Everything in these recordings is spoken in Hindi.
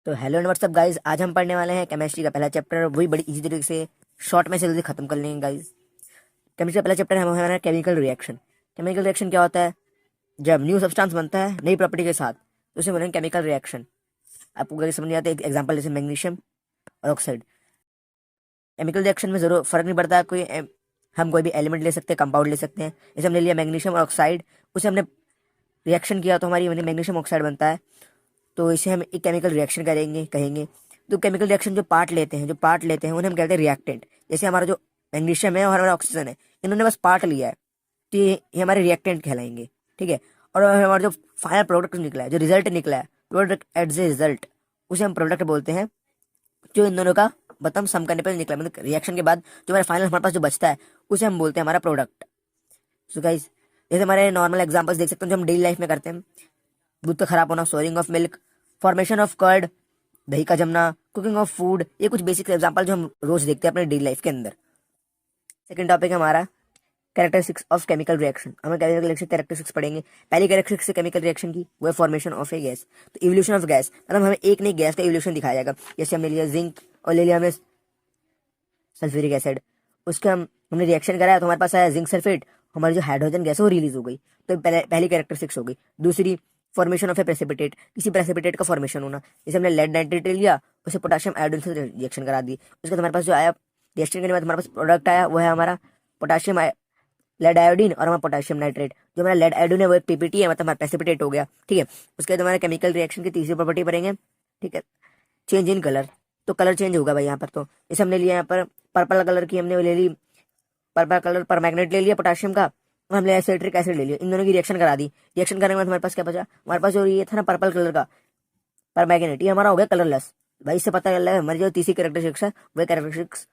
तो हेलो एंड व्हाट्सअप गाइस, आज हम पढ़ने वाले हैं केमिस्ट्री का पहला चैप्टर। वही बड़ी इजी तरीके से शॉर्ट में से जल्दी खत्म कर लेंगे गाइस। केमिस्ट्री का पहला चैप्टर है हमारा केमिकल रिएक्शन। केमिकल रिएक्शन क्या होता है? जब न्यू सब्सटेंस बनता है नई प्रॉपर्टी के साथ तो उसे बोलेंगे केमिकल रिएक्शन। आपको अगर समझ नहीं आता, एक एग्जाम्पल जैसे मैग्नीशियम और ऑक्साइड। केमिकल रिएक्शन में जरूर फर्क नहीं पड़ता, हम कोई भी एलिमेंट ले सकते हैं, कंपाउंड ले सकते हैं। जैसे हमने लिया मैग्नीशियम और ऑक्साइड, उसे हमने रिएक्शन किया तो हमारी मैग्नीशियम ऑक्साइड बनता है। तो इसे हम एक केमिकल रिएक्शन कहेंगे। तो केमिकल रिएक्शन जो पार्ट लेते हैं उन्हें हम कहते हैं रिएक्टेंट। जैसे हमारा जो मैग्नीशियम है और हमारा ऑक्सीजन है, इन्होंने बस पार्ट लिया है तो ये हमारे रिएक्टेंट कहलाएंगे। ठीक है। और हमारा जो फाइनल प्रोडक्ट निकला है, जो रिजल्ट निकला है, प्रोडक्ट एट द रिजल्ट, उसे हम प्रोडक्ट बोलते हैं। जो इन दोनों का बतम सम करने पर निकला, मतलब रिएक्शन के बाद जो हमारा फाइनल हमारे पास जो बचता है उसे हम बोलते हैं हमारा प्रोडक्ट। सो गाइस, जैसे हमारे नॉर्मल एग्जांपल्स देख सकते हैं जो हम डेली लाइफ में करते हैं। दूध का खराब होना, souring of milk, formation of curd, दही का जमना, कुकिंग ऑफ फूड, ये कुछ बेसिक एग्जांपल जो हम रोज देखते हैं अपने डेली लाइफ के अंदर। सेकंड टॉपिक है हमारा कैरेक्टरिस्टिक्स ऑफ केमिकल रिएक्शन। हम केमिकल रिएक्शन कैरेक्टरिस्टिक्स पढ़ेंगे। पहली कैरेक्टरिस्टिक्स है केमिकल रिएक्शन की, वो है फॉर्मेशन ऑफ ए गैस। तो इवोल्यूशन ऑफ गैस, मतलब हमें एक नई गैस का इवोल्यूशन दिखाया जाएगा। जैसे हमने लिया जिंक और ले लिया हमने सल्फ्यूरिक एसिड, उसका हमने रिएक्शन कराया तो हमारे पास आया जिंक सल्फेट, हमारी जो हाइड्रोजन गैस है वो रिलीज हो गई। तो पहली कैरेक्टरिस्टिक्स हो गई। दूसरी, फॉर्मेशन ऑफ ए प्रेसिपिटेट, किसी प्रेसिपिटेट का फॉर्मेशन होना। जैसे हमने लेड नाइट्रेट लिया, उसे पोटाशियम आयोडीन से रिएक्शन करा दी, उसके बाद हमारे पास जो आया, रिएक्शन करने के बाद हमारे पास प्रोडक्ट आया, वो है हमारा पोटाशियम लेड आयोडीन और हमारा पोटाशियम नाइट्रेट। जो हमारा लेड आयोडीन है वो एक पीपीटी है, मतलब हमारा प्रेसिपिटेट हो गया। ठीक है। उसके बाद हमारे केमिकल रिएक्शन की तीसरी प्रॉपर्टी पढ़ेंगे। ठीक है, चेंज इन कलर। तो कलर चेंज होगा भाई यहाँ पर। तो जैसे हमने लिया यहाँ पर पर्पल कलर की, हमने ले ली पर्पल कलर पर मैग्नेट ले लिया पोटाशियम का, और हमने एसिट्रिक एसिड ले लिया, इन दोनों की रिएक्शन करा दी। रिएक्शन करने के बाद हमारे पास क्या बचा? हमारे पास जो ये था ना पर्पल कलर का पर मैग्नेट, ये हमारा हो गया कलरलेस। भाई इससे पता चल रहा है हमारी जो तीसरी कैरेक्टरिस्टिक्स है वो characteristics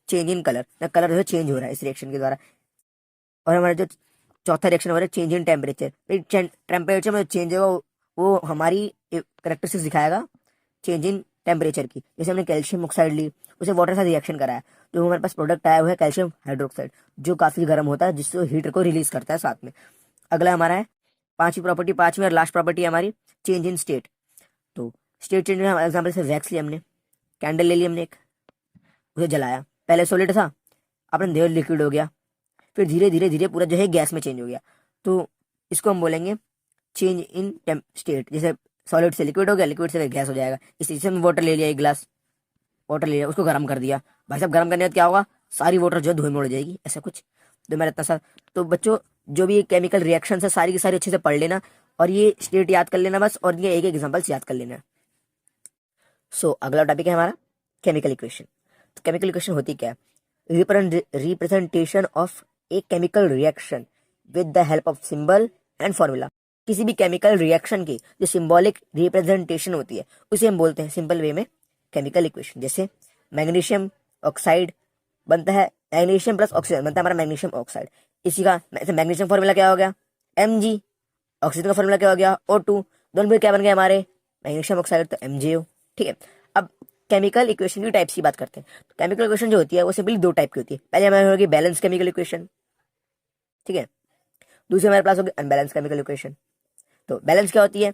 change in colour. Colour जो है चेंज हो रहा है इस रिएक्शन के द्वारा। और हमारा जो चौथा रिएक्शन हो रहा है चेंज इन टेम्परेचर। टेम्परेचर में चेंज होगा वो हमारी कैरेक्टरिस्टिक्स दिखाएगा चेंज इन टेम्परेचर की। जैसे हमने कैल्शियम ऑक्साइड ली, उसे वाटर से रिएक्शन कराया, तो हमारे पास प्रोडक्ट आया हुआ है कैल्शियम हाइड्रोक्साइड, जो काफी गर्म होता है, जिससे हीटर को रिलीज करता है साथ में। अगला हमारा है पांचवी और लास्ट प्रॉपर्टी हमारी चेंज इन स्टेट। तो स्टेट चेंज में एग्जाम्पल से वैक्स लिया हमने, कैंडल ले ली हमने एक, उसे जलाया, पहले सॉलिड था, अपने धीरे लिक्विड हो गया, फिर धीरे धीरे धीरे पूरा जो है गैस में चेंज हो गया। तो इसको हम बोलेंगे चेंज इन स्टेट। जैसे सॉलिड से लिक्विड हो गया, लिक्विड से गैस हो जाएगा। इस तरीके से हम वाटर ले लिया, एक गिलास वाटर ले लिया, उसको गर्म कर दिया। भाई साहब गर्म करने के बाद क्या होगा? सारी वाटर जो है धुएं में उड़ जाएगी, ऐसा कुछ। तो मेरा इतना सा। तो बच्चों, जो भी केमिकल रिएक्शन है सारी की सारी अच्छे से पढ़ लेना, और ये स्टेट याद कर लेना बस, और ये एक एक एग्जाम्पल्स याद कर लेना। सो अगला टॉपिक है हमारा केमिकल इक्वेशन। तो केमिकल इक्वेशन होती क्या है? Representation of a chemical reaction with the help of symbol and formula. किसी भी केमिकल रिएक्शन की जो सिंबॉलिक रिप्रेजेंटेशन होती है उसे हम बोलते हैं सिंपल वे में केमिकल इक्वेशन। जैसे मैग्नीशियम ऑक्साइड बनता है, मैग्नीशियम प्लस ऑक्सीजन बनता है हमारा मैग्नीशियम ऑक्साइड। इसी का मैग्नीशियम फॉर्मूला क्या हो गया? Mg। ऑक्सीजन का फॉर्मूला क्या हो गया? O2। दोनों में क्या बन गए हमारे? मैग्नीशियम ऑक्साइड, तो MgO। ठीक है। अब केमिकल इक्वेशन की टाइप्स की बात करते हैं। तो केमिकल इक्वेशन जो होती है वो सिंपली दो टाइप की होती है। पहले हमारे होगी बैलेंस केमिकल इक्वेशन, ठीक है। दूसरी हमारे पास होगी अनबैलेंस केमिकल इक्वेशन। तो बैलेंस क्या होती है?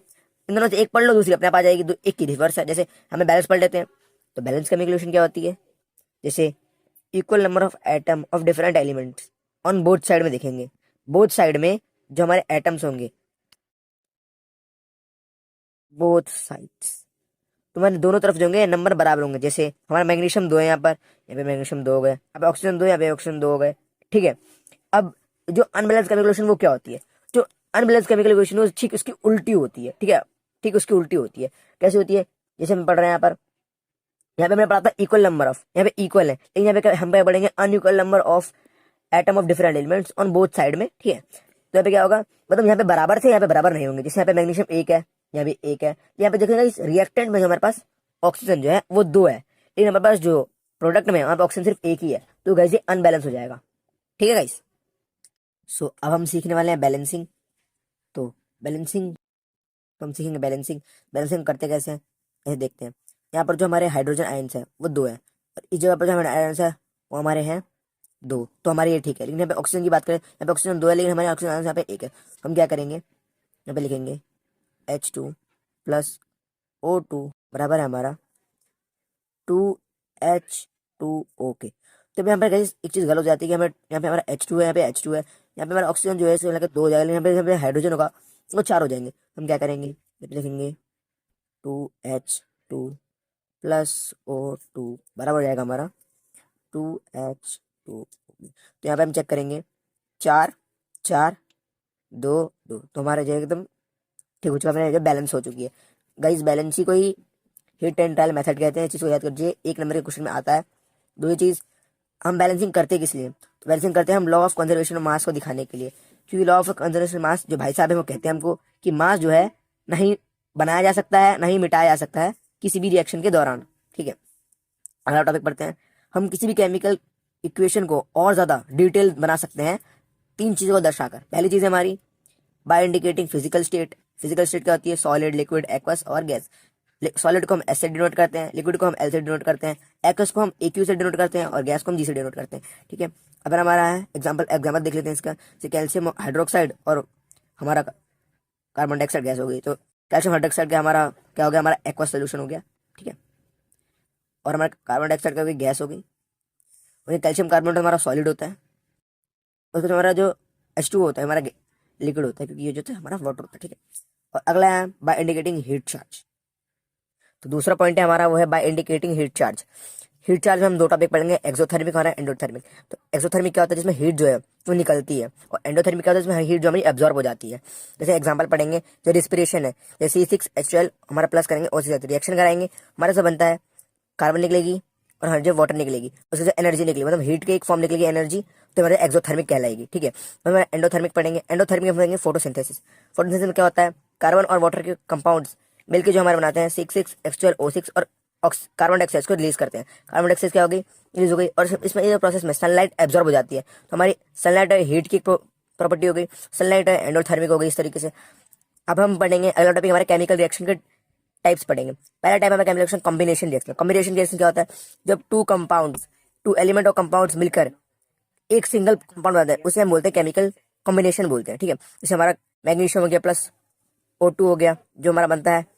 इन दोनों से एक पढ़ लो, दूसरी अपने आप आ जाएगी। एक की रिवर्स है। जैसे हमें बैलेंस पढ़ लेते हैं, तो बैलेंस केमिकल इक्वेशन क्या होती है? जैसे equal number of atom of different elements on both side में देखेंगे। बोथ साइड में जो हमारे एटम्स होंगे, बोथ साइड्स, तो हमारे दोनों तरफ जो होंगे नंबर बराबर होंगे। जैसे हमारा मैग्नीशियम 2 है, यहाँ पे मैग्नीशियम 2 हो गए, यहाँ पे ऑक्सीजन 2, यहाँ पे ऑक्सीजन 2 हो गए। ठीक है। अब जो अनबैलेंस केमिकल इक्वेशन वो क्या होती है? जो अनबैलेंस केमिकल इक्वेशन वो ठीक उसकी उल्टी होती है। ठीक है, ठीक उसकी उल्टी होती है। कैसे होती है? जैसे हम पढ़ रहे हैं यहाँ पे मैंने पढ़ा था इक्वल नंबर ऑफ, यहाँ पे इक्वल है, लेकिन यहाँ पे हम पे पढ़ेंगे unequal number of atom of different elements on both side में। ठीक है। तो यहाँ पे क्या होगा? मतलब यहाँ पे बराबर थे, यहाँ पे बराबर नहीं होंगे। जैसे यहाँ पे मैग्नीशियम 1 है, यहाँ भी 1 है। यहाँ पे देखेंगे इस रिएक्टेंट में जो हमारे पास ऑक्सीजन जो है वो 2 है, लेकिन हमारे पास जो प्रोडक्ट में वहां पे ऑक्सीजन सिर्फ 1 ही है। तो गाइस ये अनबैलेंस हो जाएगा। ठीक है गाइस। सो अब हम सीखने वाले हैं बैलेंसिंग। तो बैलेंसिंग, तो हम सीखेंगे बैलेंसिंग। बैलेंसिंग करते कैसे हैं, ऐसे देखते हैं। यहाँ पर जो हमारे हाइड्रोजन आयंस है वो 2 है, और इस जगह पर जो हमारे आयंस है वो हमारे हैं 2। तो हमारे ये ठीक है। लेकिन यहाँ पे ऑक्सीजन की बात करें, यहाँ पे ऑक्सीजन 2 है, लेकिन हमारे ऑक्सीजन आयंस यहाँ पे 1 है। हम क्या करेंगे? यहाँ पे लिखेंगे H2 प्लस O2 बराबर है हमारा 2H2O के। तो यहाँ पर गाइस एक चीज़ गलत हो जाती है कि हमें यहाँ पे हमारा H2 है, यहाँ पे H2 है, यहाँ पे हमारा ऑक्सीजन जो है इसको लेकर 2 हो जाएगा, यहाँ पे हाइड्रोजन होगा वो 4 हो जाएंगे। हम क्या करेंगे, यहाँ पे लिखेंगे 2H2 प्लस O2 बराबर हो जाएगा हमारा 2H2। तो यहाँ पे हम चेक करेंगे 4 4 2 2, तो हमारा जो है एकदम ठीक हो चुका है, जो बैलेंस हो चुकी है। गाइस बैलेंस ही को ही हिट एंड ट्रायल मेथड कहते हैं, इस चीज़ को याद करिए, 1 नंबर के क्वेश्चन में आता है। दूसरी चीज़, हम बैलेंसिंग करते किस लिए, तो बैलेंसिंग करते हैं हम law of conservation of mass को दिखाने के लिए, क्योंकि लॉ ऑफ कंजर्वेशन मास जो भाई साहब है वो कहते हैं हमको कि मास जो है नहीं बनाया जा सकता है, नहीं मिटाया जा सकता है किसी भी रिएक्शन के दौरान। ठीक है, अगला टॉपिक पढ़ते हैं। हम किसी भी केमिकल इक्वेशन को और ज़्यादा डिटेल बना सकते हैं 3 चीज़ों को दर्शाकर। पहली चीज़ है हमारी by indicating physical state. Physical state क्या होती है, सॉलिड, लिक्विड, एक्वस और गैस। सॉलिड को हम एस से डिनोट करते हैं, लिक्विड को हम एल से डिनोट करते हैं, एक्वस को हम AQ से डिनोट करते हैं और गैस को हम G से डिनोट करते हैं। ठीक है, अगर हमारा है एग्जाम्पल देख लेते हैं इसका, जैसे कैल्शियम हाइड्रोक्साइड और हमारा कार्बन डाइऑक्साइड गैस हो गई, तो कैल्शियम हाइड्रोक्साइड का हमारा क्या हो गया, हमारा एक्वस सोल्यूशन हो गया। ठीक है, और हमारा कार्बन डाइऑक्साइड का भी गैस हो गई, और कैल्शियम कार्बोनेट हमारा सॉलिड होता है, और फिर हमारा जो H2 होता है हमारा लिक्विड होता है, क्योंकि ये जो है हमारा वाटर होता है। ठीक है, और अगला है बाय इंडिकेटिंग हीट चार्ज। तो दूसरा पॉइंट है हमारा वो है by indicating heat charge. Heat charge में हम 2 टॉपिक पढ़ेंगे, एक्सोथर्मिक और एंडोथर्मिक। तो एक्सोथर्मिक क्या होता है, जिसमें हीट जो है वो निकलती है, और एंडोथर्मिक क्या होता है, जिसमें हीट जो हमारी एब्जॉर्ब हो जाती है। जैसे एग्जांपल पढ़ेंगे, जो रिस्पिरेशन है, जैसे C6H12 हमारा प्लस करेंगे और रिएक्शन कराएंगे, हमारे से बनता है कार्बन निकलेगी और हाइड्रोजन वाटर निकलेगी, उससे जो एनर्जी निकलेगी मतलब हीट की एक फॉर्म निकलेगी एनर्जी, तो हमारे एक्सोथर्मिक कहलाएगी। ठीक है, तो हमारे एंडोथर्मिक पढ़ेंगे। एंडोथर्मिक में पढ़ेंगे फोटोसिंथेसिस। फोटोसिंथेसिस में क्या होता है, कार्बन और वाटर के कंपाउंड्स मिलकर जो हमारे बनाते हैं C6H12O6 और कार्बन डाइऑक्साइड को रिलीज करते हैं। कार्बन डाइऑक्साइड क्या हो गई, रिलीज हो गई, और इसमें ये प्रोसेस में सनलाइट एब्जॉर्ब हो जाती है, तो हमारी सनलाइट हीट की प्रॉपर्टी हो गई, सनलाइट एंडोथर्मिक हो गई इस तरीके से। अब हम पढ़ेंगे अगला टॉपिक हमारे केमिकल रिएक्शन के टाइप्स पढ़ेंगे। पहला टाइप हमारा chemical reaction combination reaction. Combination reaction क्या होता है, जब टू एलिमेंट और कंपाउंड्स मिलकर एक सिंगल कंपाउंड बनाते हैं, उसे हम बोलते हैं केमिकल कॉम्बिनेशन बोलते हैं। ठीक है, जैसे हमारा मैग्नीशियम हो गया प्लस O2 हो गया, जो हमारा बनता है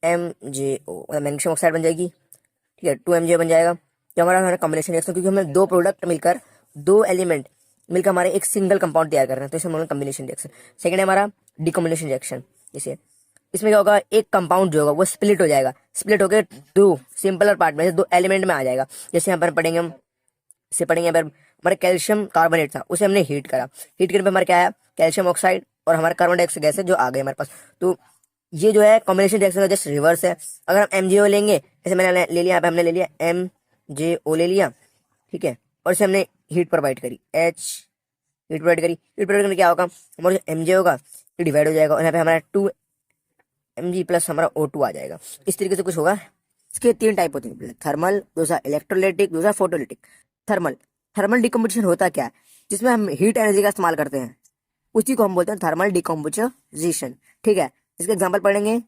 MgO, मतलब मैग्नीशियम ऑक्साइड बन जाएगी। ठीक है, 2MgO बन जाएगा, जो हमारा कॉम्बिनेशन रिएक्शन, क्योंकि हमें 2 प्रोडक्ट मिलकर 2 एलिमेंट मिलकर हमारे एक सिंगल कंपाउंड तैयार कर रहे हैं, तो इसे हम कॉम्बिनेशन रिएक्शन। सेकंड है हमारा डिकॉम्बिनेशन रिएक्शन। जैसे इसमें क्या होगा, एक कंपाउंड जो होगा वो स्प्लिट हो जाएगा, स्प्लिट होकर 2 सिंपलर पार्ट में 2 एलिमेंट में आ जाएगा। जैसे यहाँ पर पढ़ेंगे हम, इसे पढ़ेंगे यहाँ पर हमारा कैल्शियम कार्बोनेट था, उसे हमने हीट करा, हीट करने पर हमारा क्या आया, कैल्शियम ऑक्साइड और हमारा कार्बन डाइऑक्साइड गैस है जो आ गए हमारे पास। तो ये जो है कॉम्बिनेशन रिएक्शन का जस्ट रिवर्स है। अगर हम MgO लेंगे, जैसे मैंने ले लिया, यहाँ पे हमने ले लिया MgO ले लिया, ठीक है, और इसे हमने हीट प्रोवाइड करी, हीट प्रोवाइड करी, हीट प्रोवाइड करने क्या होगा, हमारा जो MgO होगा ये डिवाइड हो जाएगा, और यहाँ पे हमारा 2Mg प्लस हमारा O2 आ जाएगा। इस तरीके से कुछ होगा। इसके 3 टाइप होते हैं, थर्मल, दूसरा इलेक्ट्रोलाइटिक, दूसरा फोटोलिटिक। थर्मल, थर्मल डिकम्पोजिशन होता क्या है, जिसमें हम हीट एनर्जी का इस्तेमाल करते हैं, उसी को हम बोलते हैं थर्मल डिकम्पोजिशन। ठीक है, इसके एग्जांपल पढ़ेंगे,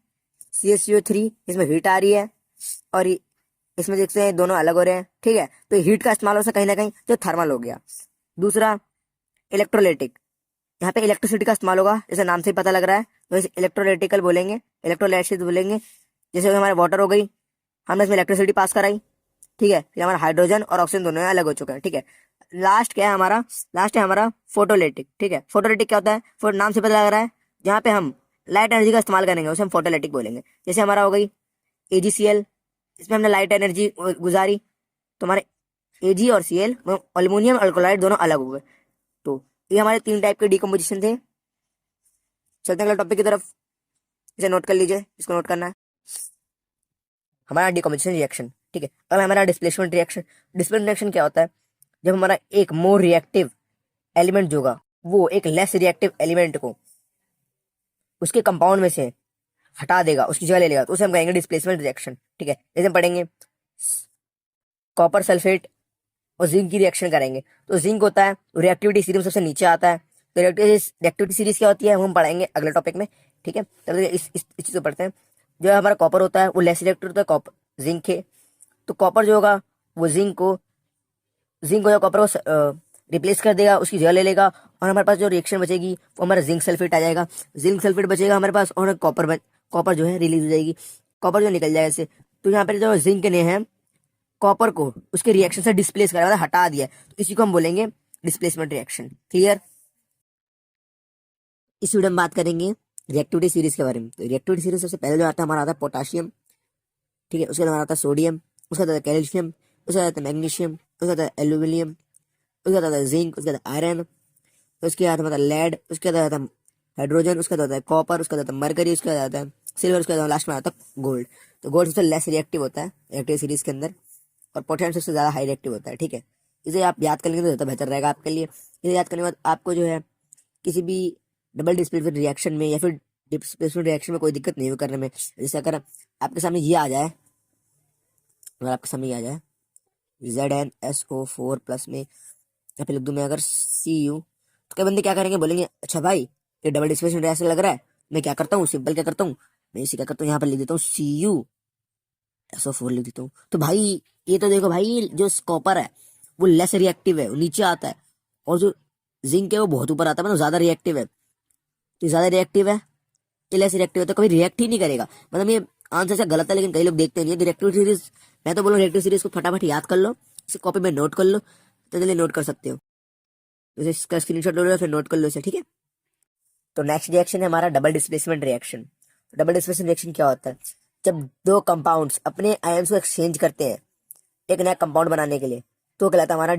CaCO3, इसमें हीट आ रही है और इसमें देखते हैं दोनों अलग हो रहे हैं। ठीक है, तो हीट का इस्तेमाल हो सकता है कहीं ना कहीं, जो थर्मल हो गया। दूसरा इलेक्ट्रोलाइटिक, यहाँ पे इलेक्ट्रिसिटी का इस्तेमाल होगा, जैसे नाम से ही पता लग रहा है, तो इसे इलेक्ट्रोलाइटिकल बोलेंगे, इलेक्ट्रोलाइसिस बोलेंगे। जैसे हमारे वाटर हो गई, हमने इसमें इलेक्ट्रिसिटी पास कराई, ठीक है, फिर हमारा हाइड्रोजन और ऑक्सीजन दोनों अलग हो चुके हैं। ठीक है, लास्ट क्या है हमारा, लास्ट है हमारा फोटोलिटिक। ठीक है, फोटोलिटिक क्या होता है, नाम से पता लग रहा है, जहाँ पे हम लाइट एनर्जी का इस्तेमाल करेंगे उसे हम फोटोलिटिक बोलेंगे। जैसे हमारा हो गई AgCl, इसमें हमने लाइट एनर्जी गुजारी, तो हमारे Ag और Cl अल्युमिनियम अल्कोलाइड दोनों अलग हो गए। तो ये हमारे 3 टाइप के डिकम्पोजिशन थे। चलते हैं अगले टॉपिक की तरफ, इसे नोट कर लीजिए, इसको नोट करना है, हमारा डिकम्पोजिशन रिएक्शन। ठीक है, अब हमारा डिस्प्लेसमेंट रिएक्शन। डिस्प्लेसमेंट रिएक्शन क्या होता है, जब हमारा एक मोर रिएक्टिव एलिमेंट जो होगा वो एक लेस रिएक्टिव एलिमेंट को उसके कंपाउंड में से हटा देगा, उसकी जगह ले लेगा, तो उसे हम कहेंगे डिस्प्लेसमेंट रिएक्शन। ठीक है, जैसे हम पढ़ेंगे कॉपर सल्फेट और जिंक की रिएक्शन करेंगे, तो जिंक होता है रिएक्टिविटी सीरीज में सबसे नीचे आता है, तो रिएक्टिविटी सीरीज क्या होती है वो हम पढ़ाएंगे अगले टॉपिक में। ठीक है, तो इस चीज को पढ़ते हैं। जो हमारा कॉपर होता है वो लेस रिएक्टिव होता है कॉपर जिंक के, तो कॉपर जो होगा वो जिंक को कॉपर को रिप्लेस कर देगा, उसकी जगह ले लेगा, और हमारे पास जो रिएक्शन बचेगी वो हमारा जिंक सल्फेट आ जाएगा। जिंक सल्फेट बचेगा हमारे पास, और कॉपर जो है रिलीज हो जाएगी। कॉपर जो निकल जाएगा इससे। तो यहाँ पर जो जिंक ने है कॉपर को उसके रिएक्शन से डिस्प्लेस करा, मतलब हटा दिया, तो इसी को हम बोलेंगे डिस्प्लेसमेंट रिएक्शन। क्लियर। इस वीडियो में बात करेंगे रिएक्टिविटी सीरीज के बारे में। तो रिएक्टिविटी सीरीज सबसे पहले जो आता है हमारा आता है पोटाशियम, ठीक है। उसके बाद हमारा आता है सोडियम, उसके बाद आता है कैल्शियम, उसके बाद आता है मैग्नीशियम, उसके बाद आता है एल्यूमिनियम, उसके बाद आता है जिंक, उसके बाद आयरन, उसके बाद आता है लेड, उसके बाद आता है हाइड्रोजन, उसके बाद आता है कॉपर, उसके बाद आता है मरकरी, उसके बाद आता है सिल्वर, उसके बाद लास्ट में आता है गोल्ड। तो गोल्ड सबसे लेस रिएक्टिव होता है रिएक्टिव सीरीज के अंदर, और पोटेशियम सबसे ज्यादा हाई रिएक्टिव होता है, ठीक है। इसे आप याद कर लेंगे तो ज़्यादा बेहतर रहेगा आपके लिए। इसे याद करने के बाद आपको जो है किसी भी डबल डिस्प्लेसमेंट रिएक्शन में या फिर डिस्प्लेसमेंट रिएक्शन में कोई दिक्कत नहीं हो करने में। जैसे अगर आपके सामने ये आ जाए, अगर आपके सामने ये आ जाए ZnSO4 प्लस में, या फिर लिख दूं मैं अगर Cu, तो कई बंदे क्या करेंगे, बोलेंगे अच्छा भाई ये डबल डिस्प्लेसमेंट रिएक्शन लग रहा है, मैं क्या करता हूँ, सिंपल क्या करता हूँ, मैं इसे क्या करता हूँ, यहाँ पर लिख देता हूँ CuSO4 लिख देता हूँ। तो भाई ये तो देखो भाई, जो कॉपर है वो लेस रिएक्टिव है, वो नीचे आता है, और जो जिंक है वो बहुत ऊपर आता है, मतलब ज्यादा रिएक्टिव है। तो ज्यादा रिएक्टिव है, ये लेस रिएक्टिव है, तो कभी रिएक्ट ही नहीं करेगा। मतलब ये आंसर से गलत है, लेकिन कई लोग देखते नहीं है रिएक्टिव सीरीज। मैं तो बोलूँ रिएक्टिव सीरीज को फटाफट याद कर लो, इसे कॉपी में नोट कर लो, तो जल्दी नोट कर सकते हो। तो इसका स्क्रीनशॉट लो, फिर नोट कर लो इसे, ठीक है। तो नेक्स्ट रिएक्शन है हमारा double displacement reaction. Double displacement reaction क्या होता है, जब दो कंपाउंड्स अपने आयन्स को एक्सचेंज करते हैं एक नया कंपाउंड बनाने के लिए, तो कहलाता है हमारा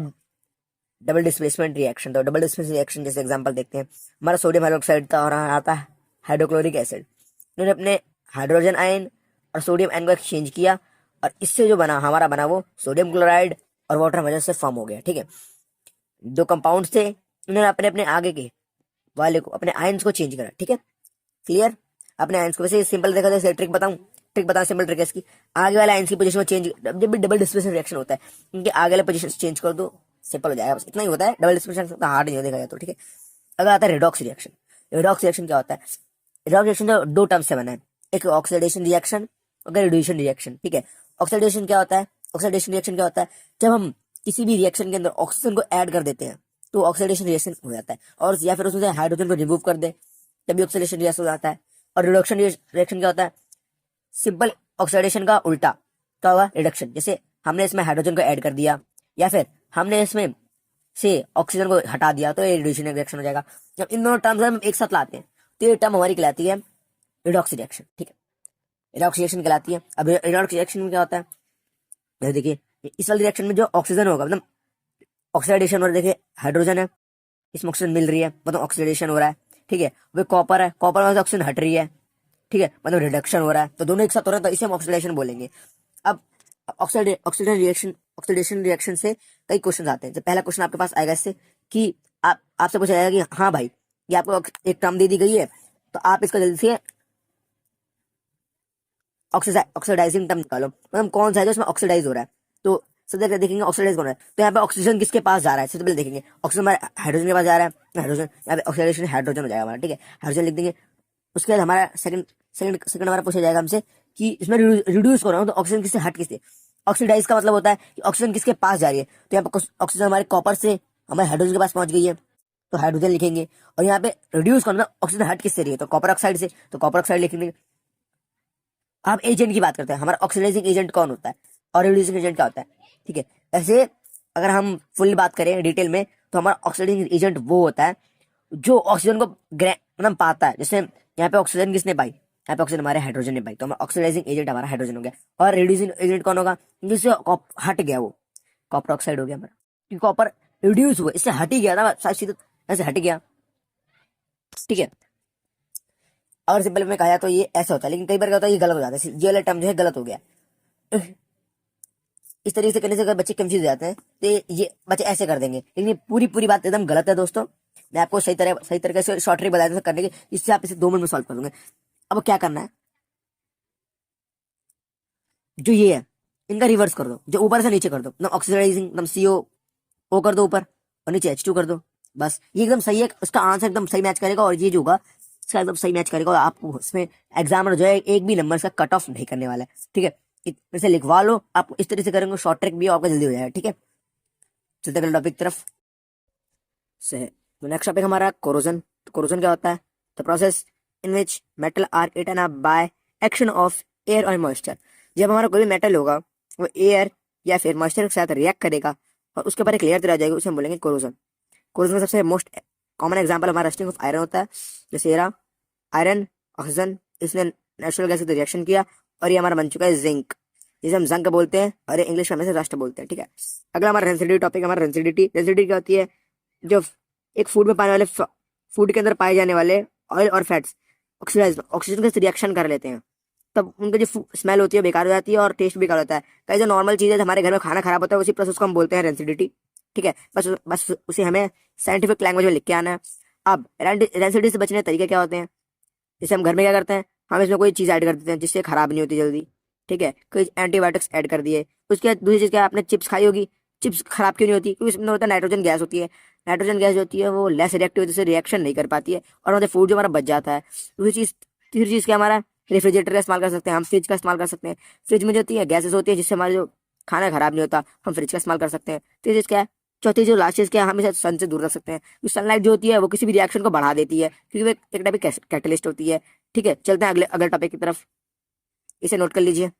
डबल डिस्प्लेसमेंट रिएक्शन। तो डबल डिस्प्लेसमेंट रिएक्शन जैसे एग्जांपल देखते हैं, हमारा सोडियम हाइड्रोक्साइड था और आता है हाइड्रोक्लोरिक एसिड। इन्होंने अपने हाइड्रोजन आयन और सोडियम आयन को एक्सचेंज किया, और इससे जो बना हमारा बना वो सोडियम क्लोराइड और वाटर वजह से फॉर्म हो गया, ठीक है। दो कंपाउंड थे, इन्होंने अपने अपने आगे के वाले को अपने आयन्स को चेंज करा, ठीक है। क्लियर। अपने आयन्स को, वैसे सिंपल देखा जाए, ट्रिक बताऊं सिंपल ट्रिक है इसकी। आगे वाले आयन्स की पोजीशन में चेंज, जब भी डबल डिस्प्लेसमेंट रिएक्शन होता है इनके आगे वाले पोजीशन चेंज कर दो, सिंपल हो जाएगा, बस इतना ही होता है। डबल डिस्प्लेसमेंट इतना हार्ड नहीं देखा जाए तो, ठीक है। अगर आता है रिडॉक्स रिएक्शन। रिडॉक्स रिएक्शन क्या होता है, रिडॉक्स रिएक्शन जो दो टर्म से बना है, एक ऑक्सीडेशन रिएक्शन और रिड्यूशन रिएक्शन, ठीक है। ऑक्सीडेशन क्या होता है, ऑक्सीडेशन रिएक्शन क्या होता है, जब हम किसी भी रिएक्शन के अंदर ऑक्सीजन को ऐड कर देते हैं तो ऑक्सीडेशन रिएक्शन हो जाता है, और या फिर उसमें से हाइड्रोजन को रिमूव कर दे तभी ऑक्सीडेशन रिएक्शन हो जाता है। और रिडक्शन रिएक्शन क्या होता है, सिंपल ऑक्सीडेशन का उल्टा, क्या होगा, रिडक्शन। जैसे हमने इसमें हाइड्रोजन को ऐड कर दिया या फिर हमने इसमें से ऑक्सीजन को हटा दिया, तो ये रिड्यूशन रिएक्शन हो जाएगा। जब इन दोनों टर्म्स हम एक साथ लाते हैं तो ये टर्म हमारी कहलाती है रिडॉक्स रिएक्शन, ठीक है। रिडॉक्स रिएक्शन कहलाती है। अब रिडॉक्स रिएक्शन में क्या होता है, देखिए इस वाले रिएक्शन में जो ऑक्सीजन होगा, मतलब ऑक्सीडेशन हो रहा है, देखिए हाइड्रोजन है, इसमें ऑक्सीजन मिल रही है, मतलब ऑक्सीडेशन हो रहा है, ठीक है। वो कॉपर है, कॉपर में से ऑक्सीजन हट रही है, ठीक है, मतलब रिडक्शन हो रहा है, तो दोनों एक साथ हो रहा है, तो इसे हम ऑक्सीडेशन बोलेंगे। अब ऑक्सीडेशन रिएक्शन से कई क्वेश्चन आते हैं। जब पहला क्वेश्चन आपके पास आएगा इससे कि आपसे पूछा जाएगा कि हाँ भाई ये आपको एक टर्म दे दी गई है, तो आप इसका जल्दी से ऑक्सीडाइजिंग टर्म निकालो, मतलब कौन सा है जो इसमें ऑक्सीडाइज हो रहा है। तो सबसे पहले देखेंगे ऑक्सीडाइज कौन है, तो यहाँ पे ऑक्सीजन किसके पास जा रहा है, सबसे पहले देखेंगे ऑक्सीजन हमारे हाइड्रोजन के पास जा रहा है, हाइड्रोजन यहाँ पे ऑक्सीडेशन हाइड्रोजन हो जाएगा हमारा, ठीक है, हाइड्रोजन लिख देंगे। उसके बाद हमारा सेकंड हमारा पूछा जाएगा हमसे कि इसमें रिड्यूस हो रहा हूँ, तो ऑक्सीजन किससे हट किससे, ऑक्सीडाइज का मतलब होता है कि ऑक्सीजन किसके पास जा रही है, तो यहाँ पे ऑक्सीजन हमारे कॉपर से हमारे हाइड्रोजन के पास पहुंच गई है, तो हाइड्रोजन लिखेंगे। और यहाँ पे रिड्यूस करना, ऑक्सीजन हट किससे रही है, तो कॉपर ऑक्साइड से, तो कॉपर ऑक्साइड लिखेंगे। आप एजेंट की बात करते हैं, हमारा ऑक्सीडाइजिंग एजेंट कौन होता है और रिड्यूसिंग एजेंट क्या होता है, ठीक है। ऐसे अगर हम फुल बात करें डिटेल में, तो हमारा ऑक्सीडाइजिंग एजेंट वो होता है जो ऑक्सीजन को मतलब पाता है। जैसे यहाँ पे ऑक्सीजन किसने पाई, यहाँ पे ऑक्सीजन हमारे हाइड्रोजन ने पाई, तो हमारा ऑक्सीडाइजिंग एजेंट हमारा हाइड्रोजन हो गया। और रिड्यूसिंग एजेंट कौन होगा, जिससे हट गया वो कॉपर ऑक्साइड हो गया हमारा, क्योंकि कॉपर रिड्यूस हुआ, इससे हट ही गया ना, शायद ऐसे हट गया, ठीक है। और सिंपल में कहा तो ये ऐसा होता है, लेकिन कई बार क्या होता है ये गलत हो जाता है, ये वाला टर्म जो है गलत हो गया। इस तरीके से करने से अगर बच्चे कंफ्यूज हो जाते हैं तो ये बच्चे ऐसे कर देंगे, लेकिन ये पूरी पूरी बात एकदम गलत है दोस्तों। मैं आपको सही तरीके से शॉर्ट ट्रिक बताया था करने की, इससे आप इसे 2 मिनट में सॉल्व कर दोगे। अब क्या करना है, जो ये है इनका रिवर्स कर दो, जो ऊपर से नीचे कर दो, मतलब ऑक्सीडाइजिंग एकदम CO O कर दो ऊपर, और नीचे H2 कर दो, बस ये एकदम सही है, उसका आंसर एकदम सही मैच करेगा, और ये जो होगा इसका एकदम सही मैच करेगा, और आपको उसमें एग्जाम जो है एक भी नंबर का कट ऑफ नहीं करने वाला है, ठीक है। इसे लिखवा लो, आप इस तरह से करेंगे शॉर्ट ट्रिक भी आपका जल्दी हो जाएगा, ठीक है। चलते अगले टॉपिक तरफ से है। तो नेक्स्ट टॉपिक हमारा कोरोजन। तो कोरोजन क्या होता है, the process in which metal are eaten up by action of air और मॉइस्चर। जब हमारा कोई भी मेटल होगा वो एयर या फिर मॉइस्चर के साथ रिएक्ट करेगा और उसके ऊपर एक लेयर तो रह जाएगी, उसे हम बोलेंगे कोरोजन। कोरोजन का सबसे मोस्ट कॉमन एग्जाम्पल हमारा रस्टिंग ऑफ आयरन होता है। जैसे आयरन ऑक्सीजन, इसने नेचुरल गैस से रिएक्शन किया और ये हमारा बन चुका है जिंक, जिसे हम जंक बोलते हैं और इंग्लिश में हमें रस्ट बोलते हैं। ठीक है, अगला हमारा रेंसिडिटी टॉपिक, हमारा रेंसिडिटी। रेंसिडिटी क्या होती है? जो एक फूड में पाने वाले फूड के अंदर पाए जाने वाले ऑयल और फैट्स ऑक्सीजन के साथ रिएक्शन कर लेते हैं, तब उनकी जो स्मेल होती है बेकार हो जाती है और टेस्ट बेकार होता है। कई जो नॉर्मल चीज़ है, हमारे घर में खाना खराब होता है, उसी प्रोसेस को हम बोलते हैं रेंसिडिटी। ठीक है, बस उसे हमें साइंटिफिक लैंग्वेज में लिख के आना है। अब रेंसिडिटी से बचने के तरीके क्या होते हैं? जैसे हम घर में क्या करते हैं, हम इसमें कोई चीज़ ऐड कर देते हैं जिससे खराब नहीं होती जल्दी। ठीक है, कोई एंटीबायोटिक्स ऐड कर दिए। उसके बाद दूसरी चीज़ क्या, आपने चिप्स खाई होगी, चिप्स खराब क्यों नहीं होती? क्योंकि इसमें होता है नाइट्रोजन गैस होती है। नाइट्रोजन गैस जो होती है वो लेस रिएक्टिव होती है, रिएक्शन नहीं कर पाती है और हमारे फूड जो हमारा बच जाता है। दूसरी चीज़, तीसरी चीज़ क्या, हमारा रेफ्रिजरेटर का इस्तेमाल कर सकते हैं, हम फ्रिज का इस्तेमाल कर सकते हैं। फ्रिज में जो होती है गैसेस होती है जिससे हमारा जो खाना खराब नहीं होता, हम फ्रिज का इस्तेमाल कर सकते हैं। तीसरी चीज़ क्या है, चौथी जो लास्ट चीज़ क्या है, हमेशा सन से दूर रख सकते हैं। सनलाइट जो होती है वो किसी भी रिएक्शन को बढ़ा देती है क्योंकि वो एक टाइप की कैटलिस्ट होती है। ठीक है, चलते हैं अगले टॉपिक की तरफ, इसे नोट कर लीजिए।